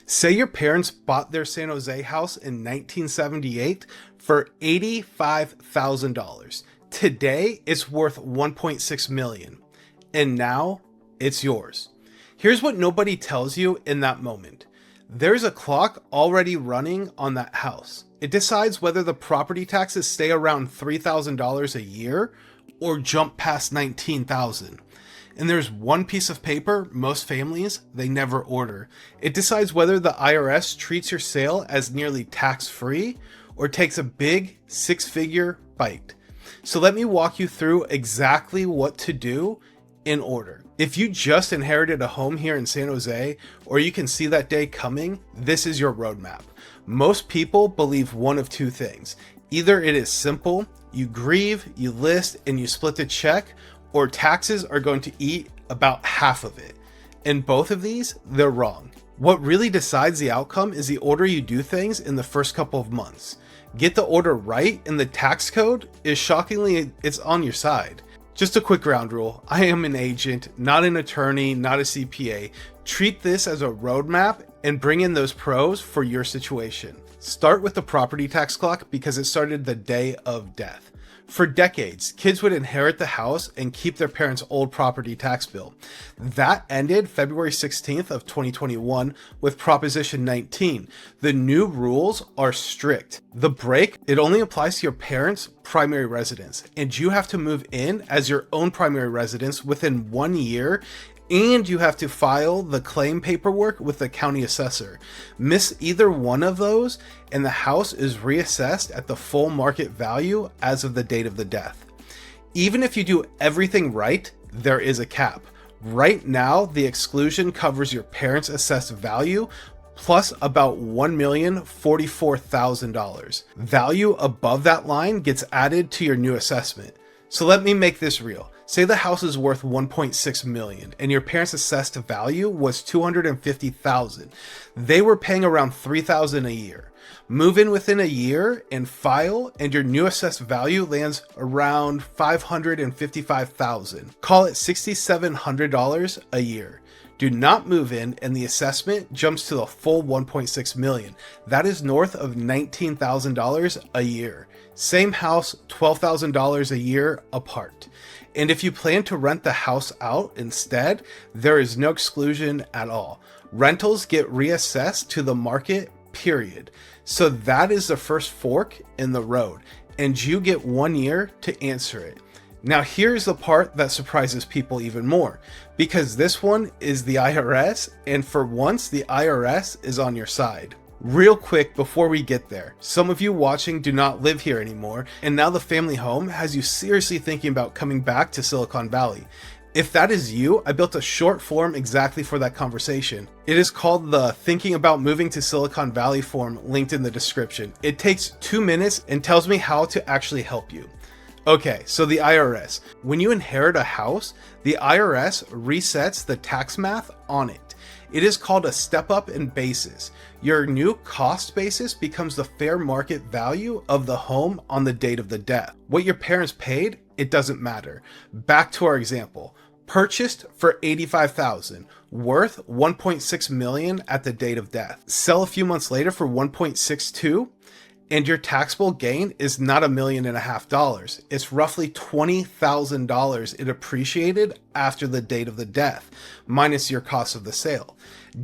Say your parents bought their San Jose house in 1978 for $85,000. Today, it's worth $1.6 million. And now, it's yours. Here's what nobody tells you in that moment. There's a clock already running on that house. It decides whether the property taxes stay around $3,000 a year or jump past $19,000. And there's one piece of paper most families, they never order. It decides whether the IRS treats your sale as nearly tax-free or takes a big six-figure bite. So let me walk you through exactly what to do in order. If you just inherited a home here in San Jose, or you can see that day coming, this is your roadmap. Most people believe one of two things. Either it is simple, you grieve, you list, and you split the check, or taxes are going to eat about half of it. In both of these, they're wrong. What really decides the outcome is the order you do things in the first couple of months. Get the order right and the tax code is shockingly, it's on your side. Just a quick ground rule. I am an agent, not an attorney, not a CPA. Treat this as a roadmap and bring in those pros for your situation. Start with the property tax clock because it started the day of death. For decades, kids would inherit the house and keep their parents' old property tax bill. That ended February 16th of 2021 with Proposition 19. The new rules are strict. The break, it only applies to your parents' primary residence, and you have to move in as your own primary residence within 1 year, and you have to file the claim paperwork with the county assessor. Miss either one of those, and the house is reassessed at the full market value as of the date of the death. Even if you do everything right, there is a cap. Right now, the exclusion covers your parents' assessed value plus about $1,044,000. Value above that line gets added to your new assessment. So let me make this real. Say the house is worth $1.6 million and your parents' assessed value was $250,000. They were paying around $3,000 a year. Move in within a year and file, and your new assessed value lands around $555,000. Call it $6,700 a year. Do not move in and the assessment jumps to the full $1.6 million. That is north of $19,000 a year. Same house, $12,000 a year apart. And if you plan to rent the house out instead, there is no exclusion at all. Rentals get reassessed to the market, period. So that is the first fork in the road, and you get 1 year to answer it. Now here's the part that surprises people even more, because this one is the IRS, and for once the IRS is on your side. Real quick before we get there, some of you watching do not live here anymore, and now the family home has you seriously thinking about coming back to Silicon Valley. If that is you, I built a short form exactly for that conversation. It is called the Thinking About Moving to Silicon Valley form, linked in the description. It takes 2 minutes and tells me how to actually help you. Okay, so the IRS. When you inherit a house, the IRS resets the tax math on it. It is called a step up in basis. Your new cost basis becomes the fair market value of the home on the date of the death. What your parents paid, it doesn't matter. Back to our example. Purchased for $85,000, worth $1.6 million at the date of death. Sell a few months later for $1.62, and your taxable gain is not $1.5 million. It's roughly $20,000 it appreciated after the date of the death, minus your cost of the sale.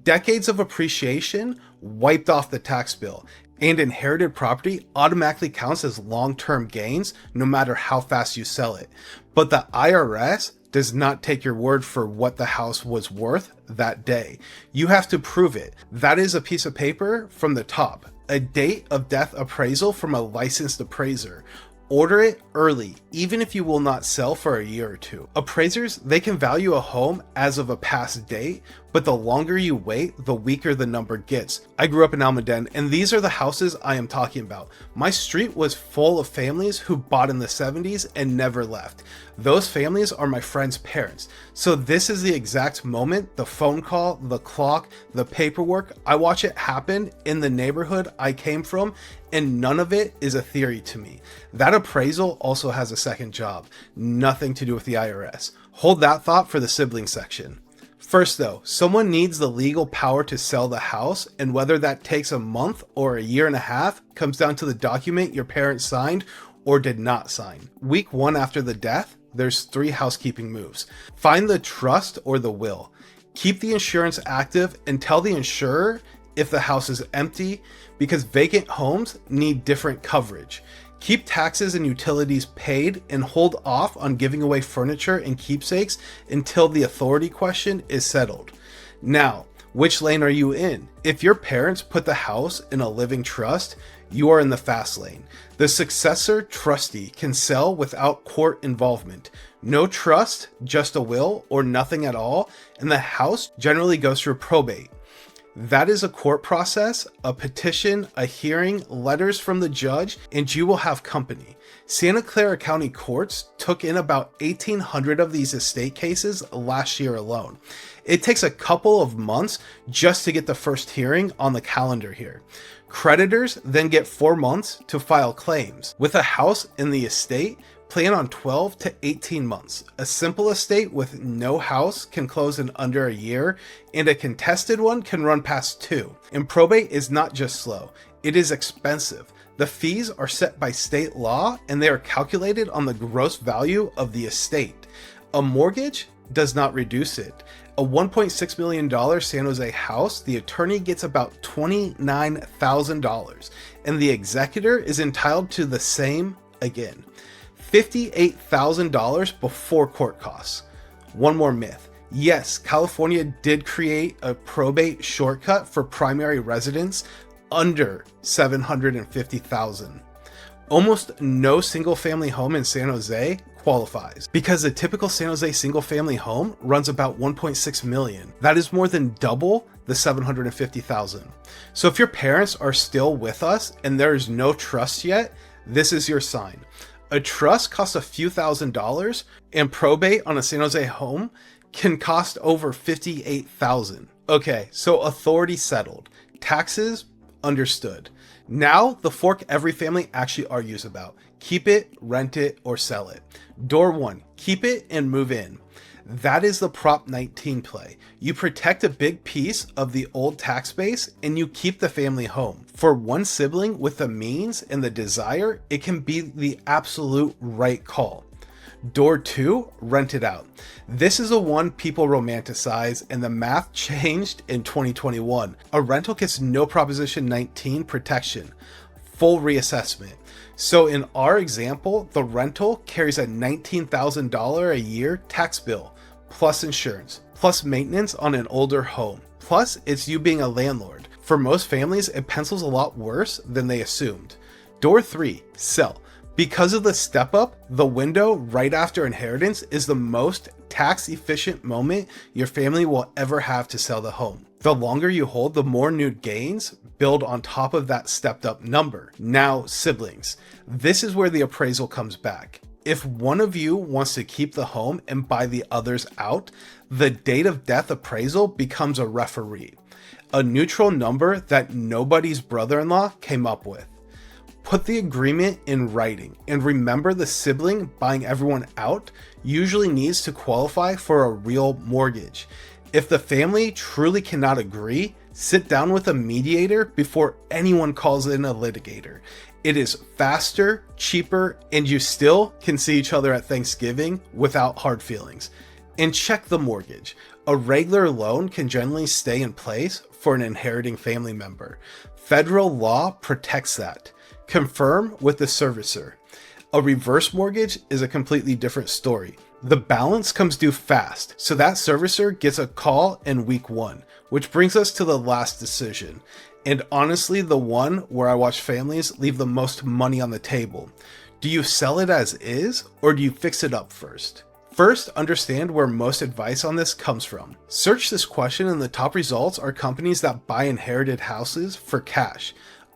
Decades of appreciation wiped off the tax bill, and inherited property automatically counts as long-term gains no matter how fast you sell it. But the IRS does not take your word for what the house was worth that day. You have to prove it. That is a piece of paper from the top, a date of death appraisal from a licensed appraiser. Order it early, even if you will not sell for a year or two. Appraisers, they can value a home as of a past date, but the longer you wait, the weaker the number gets. I grew up in Almaden, and these are the houses I am talking about. My street was full of families who bought in the 70s and never left. Those families are my friends' parents. So this is the exact moment, the phone call, the clock, the paperwork, I watch it happen in the neighborhood I came from, and none of it is a theory to me. That appraisal also has a second job, nothing to do with the IRS. Hold that thought for the sibling section. First though, someone needs the legal power to sell the house, and whether that takes a month or a year and a half comes down to the document your parents signed or did not sign. Week 1 after the death, there's 3 housekeeping moves. Find the trust or the will. Keep the insurance active and tell the insurer if the house is empty, because vacant homes need different coverage. Keep taxes and utilities paid and hold off on giving away furniture and keepsakes until the authority question is settled. Now, which lane are you in? If your parents put the house in a living trust, you are in the fast lane. The successor trustee can sell without court involvement. No trust, just a will, or nothing at all, and the house generally goes through probate. That is a court process, a petition, a hearing, letters from the judge, and you will have company. Santa Clara County courts took in about 1,800 of these estate cases last year alone. It takes a couple of months just to get the first hearing on the calendar here. Creditors then get 4 months to file claims. With a house in the estate, plan on 12 to 18 months. A simple estate with no house can close in under a year, and a contested one can run past 2. And probate is not just slow, it is expensive. The fees are set by state law, and they are calculated on the gross value of the estate. A mortgage does not reduce it. A $1.6 million San Jose house, the attorney gets about $29,000, and the executor is entitled to the same again. $58,000 before court costs. One more myth. Yes, California did create a probate shortcut for primary residents under $750,000. Almost no single family home in San Jose qualifies because the typical San Jose single family home runs about $1.6 million. That is more than double the $750,000. So if your parents are still with us and there is no trust yet, this is your sign. A trust costs a few $1,000s, and probate on a San Jose home can cost over $58,000. Okay, so authority settled. Taxes understood. Now the fork every family actually argues about. Keep it, rent it, or sell it. Door 1, keep it and move in. That is the Prop 19 play. You protect a big piece of the old tax base and you keep the family home. For one sibling with the means and the desire, it can be the absolute right call. Door 2, rent it out. This is the one people romanticize, and the math changed in 2021. A rental gets no Proposition 19 protection, full reassessment. So in our example, the rental carries a $19,000 a year tax bill, plus insurance, plus maintenance on an older home. Plus, it's you being a landlord. For most families, it pencils a lot worse than they assumed. Door 3, sell. Because of the step up, the window right after inheritance is the most tax efficient moment your family will ever have to sell the home. The longer you hold, the more new gains build on top of that stepped up number. Now, siblings. This is where the appraisal comes back. If one of you wants to keep the home and buy the others out, the date of death appraisal becomes a referee, a neutral number that nobody's brother-in-law came up with. Put the agreement in writing, and remember the sibling buying everyone out usually needs to qualify for a real mortgage. If the family truly cannot agree, sit down with a mediator before anyone calls in a litigator. It is faster, cheaper, and you still can see each other at Thanksgiving without hard feelings. And check the mortgage. A regular loan can generally stay in place for an inheriting family member. Federal law protects that. Confirm with the servicer. A reverse mortgage is a completely different story. The balance comes due fast, so that servicer gets a call in week 1, which brings us to the last decision. And honestly, the one where I watch families leave the most money on the table. Do you sell it as is, or do you fix it up first? First, understand where most advice on this comes from. Search this question, and the top results are companies that buy inherited houses for cash.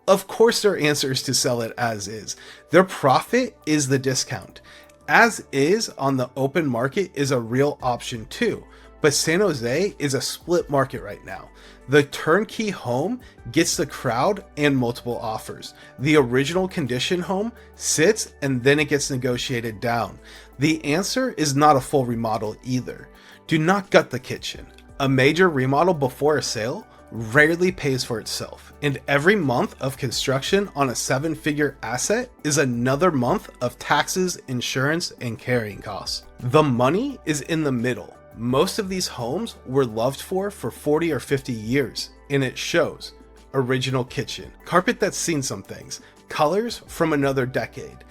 Of course, their answer is to sell it as is. Their profit is the discount. As is on the open market is a real option too, but San Jose is a split market right now. The turnkey home gets the crowd and multiple offers. The original condition home sits and then it gets negotiated down. The answer is not a full remodel either. Do not gut the kitchen. A major remodel before a sale rarely pays for itself, and every month of construction on a 7-figure asset is another month of taxes, insurance, and carrying costs. The money is in the middle. Most of these homes were loved for 40 or 50 years, and it shows. Original kitchen, carpet that's seen some things, colors from another decade.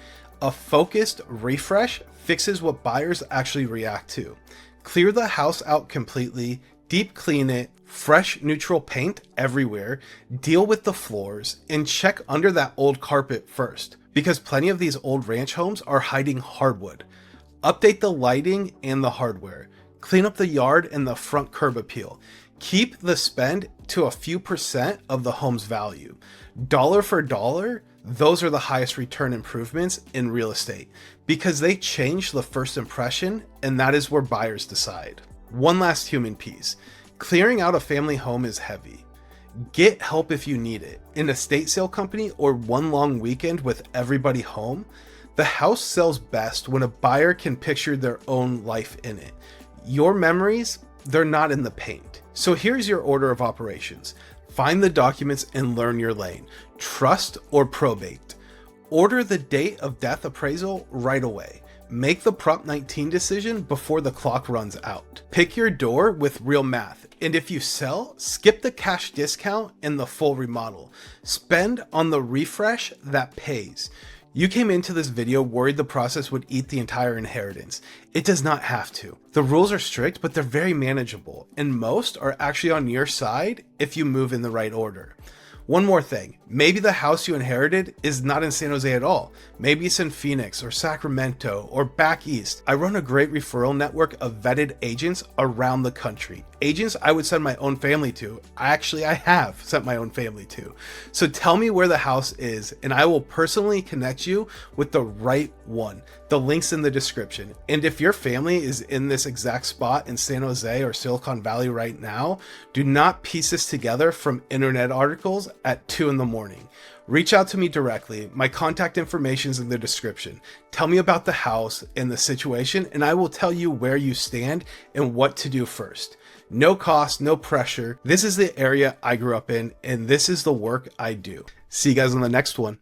A focused refresh fixes what buyers actually react to. Clear the house out completely, deep clean it, fresh neutral paint everywhere, deal with the floors, and check under that old carpet first, because plenty of these old ranch homes are hiding hardwood. Update the lighting and the hardware. Clean up the yard and the front curb appeal. Keep the spend to a few percent of the home's value. Dollar for dollar, those are the highest return improvements in real estate because they change the first impression, and that is where buyers decide. One last human piece. Clearing out a family home is heavy. Get help if you need it. In a estate sale company or one long weekend with everybody home, the house sells best when a buyer can picture their own life in it. Your memories, they're not in the paint. So here's your order of operations. Find the documents and learn your lane. Trust or probate. Order the date of death appraisal right away. Make the Prop 19 decision before the clock runs out. Pick your door with real math. And if you sell, skip the cash discount and the full remodel. Spend on the refresh that pays. You came into this video worried the process would eat the entire inheritance. It does not have to. The rules are strict, but they're very manageable, and most are actually on your side if you move in the right order. One more thing, maybe the house you inherited is not in San Jose at all. Maybe it's in Phoenix or Sacramento or back east. I run a great referral network of vetted agents around the country. Agents I would send my own family to. I have sent my own family to. So tell me where the house is and I will personally connect you with the right one. The link's in the description. And if your family is in this exact spot in San Jose or Silicon Valley right now, do not piece this together from internet articles at 2 a.m. Reach out to me directly. My contact information is in the description. Tell me about the house and the situation, and I will tell you where you stand and what to do first. No cost, no pressure. This is the area I grew up in, and this is the work I do. See you guys on the next one.